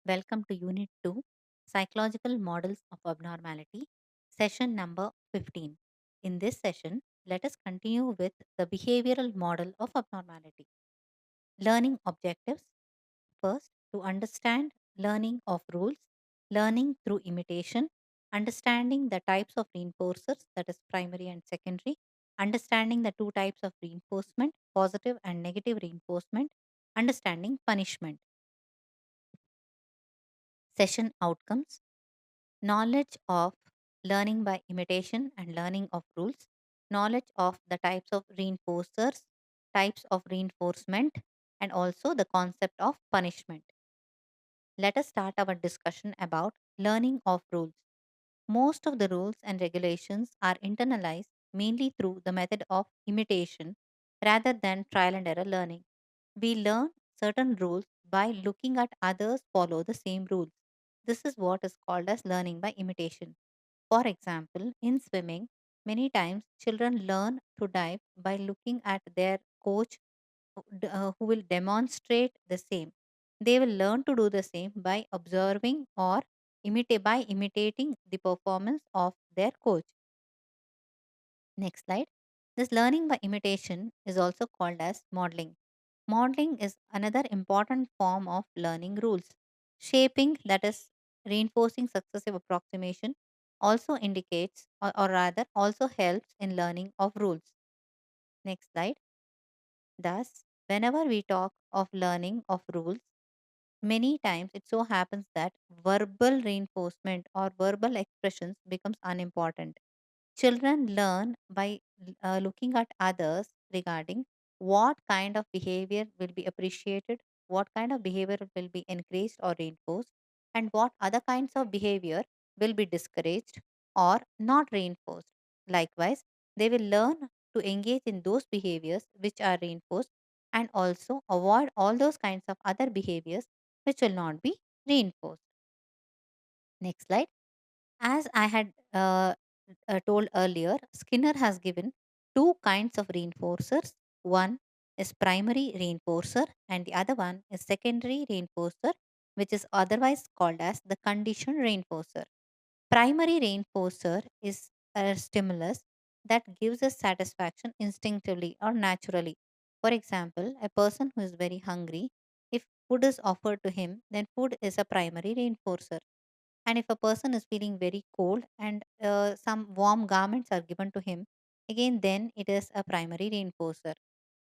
Welcome to Unit 2 Psychological Models of Abnormality, session number 15. In this session, let us continue with the behavioral model of abnormality. Learning objectives. First, to understand learning of rules, learning through imitation, understanding the types of reinforcers, that is primary and secondary, understanding the two types of reinforcement, positive and negative reinforcement, understanding punishment. Session outcomes. Knowledge of learning by imitation and learning of rules, knowledge of the types of reinforcers, types of reinforcement, and also the concept of punishment. Let us start our discussion about learning of rules. Most of the rules and regulations are internalized mainly through the method of imitation rather than trial and error learning. We learn certain rules by looking at others follow the same rules. This is what is called as learning by imitation. For example, in swimming, many times children learn to dive by looking at their coach who will demonstrate the same. They will learn to do the same by observing or by imitating the performance of their coach. Next slide. This learning by imitation is also called as modeling. Modeling is another important form of learning rules. Shaping, that is, reinforcing successive approximation, also indicates, or rather, also helps in learning of rules. Next slide. Thus, whenever we talk of learning of rules, many times it so happens that verbal reinforcement or verbal expressions becomes unimportant. Children learn by looking at others regarding what kind of behavior will be appreciated, what kind of behavior will be encouraged or reinforced, and what other kinds of behavior will be discouraged or not reinforced. Likewise, they will learn to engage in those behaviors which are reinforced and also avoid all those kinds of other behaviors which will not be reinforced. Next slide. As I had told earlier, Skinner has given two kinds of reinforcers. One is primary reinforcer, and the other one is secondary reinforcer, which is otherwise called as the conditioned reinforcer. Primary reinforcer is a stimulus that gives us satisfaction instinctively or naturally. For example, a person who is very hungry, if food is offered to him, then food is a primary reinforcer. And if a person is feeling very cold and some warm garments are given to him, again, then it is a primary reinforcer.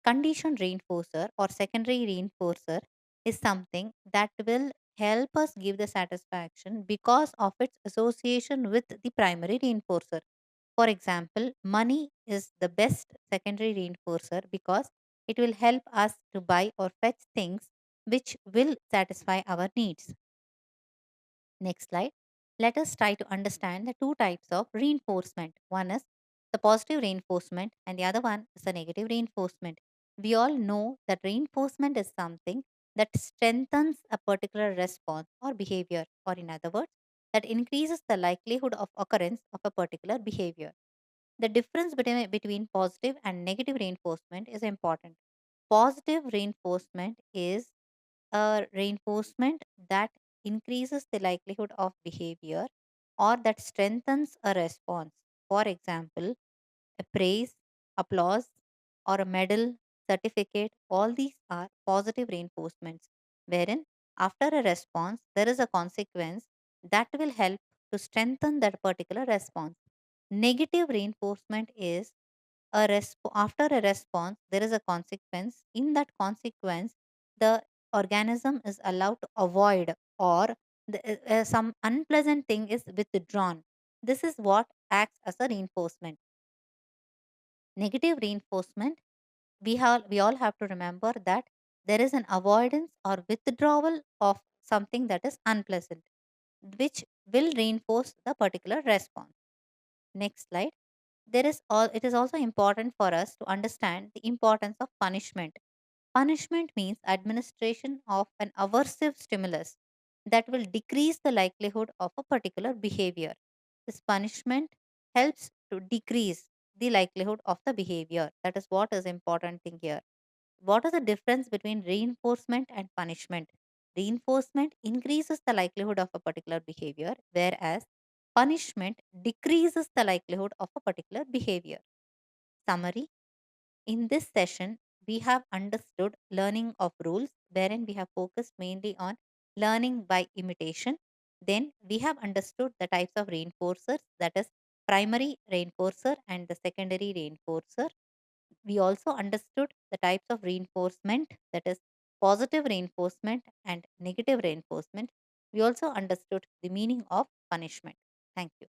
Conditioned reinforcer or secondary reinforcer is something that will help us give the satisfaction because of its association with the primary reinforcer. For example, money is the best secondary reinforcer because it will help us to buy or fetch things which will satisfy our needs. Next slide. Let us try to understand the two types of reinforcement. One is the positive reinforcement, and the other one is the negative reinforcement. We all know that reinforcement is something that strengthens a particular response or behavior, or in other words, that increases the likelihood of occurrence of a particular behavior. The difference between positive and negative reinforcement is important. Positive reinforcement is a reinforcement that increases the likelihood of behavior or that strengthens a response. For example, a praise, applause, or a medal, certificate, all these are positive reinforcements, wherein after a response, there is a consequence that will help to strengthen that particular response. Negative reinforcement is after a response there is a consequence. In that consequence, the organism is allowed to avoid, or some unpleasant thing is withdrawn. This is what acts as a reinforcement. Negative reinforcement, we all have to remember that there is an avoidance or withdrawal of something that is unpleasant, which will reinforce the particular response. Next slide. It is also important for us to understand the importance of punishment. Punishment means administration of an aversive stimulus that will decrease the likelihood of a particular behavior. This punishment helps to decrease the likelihood of the behavior. That is what is important thing here. What is the difference between reinforcement and punishment? Reinforcement increases the likelihood of a particular behavior, whereas punishment decreases the likelihood of a particular behavior. Summary: in this session, we have understood learning of rules, wherein we have focused mainly on learning by imitation. Then we have understood the types of reinforcers, that is, primary reinforcer and the secondary reinforcer. We also understood the types of reinforcement, that is, positive reinforcement and negative reinforcement. We also understood the meaning of punishment. Thank you.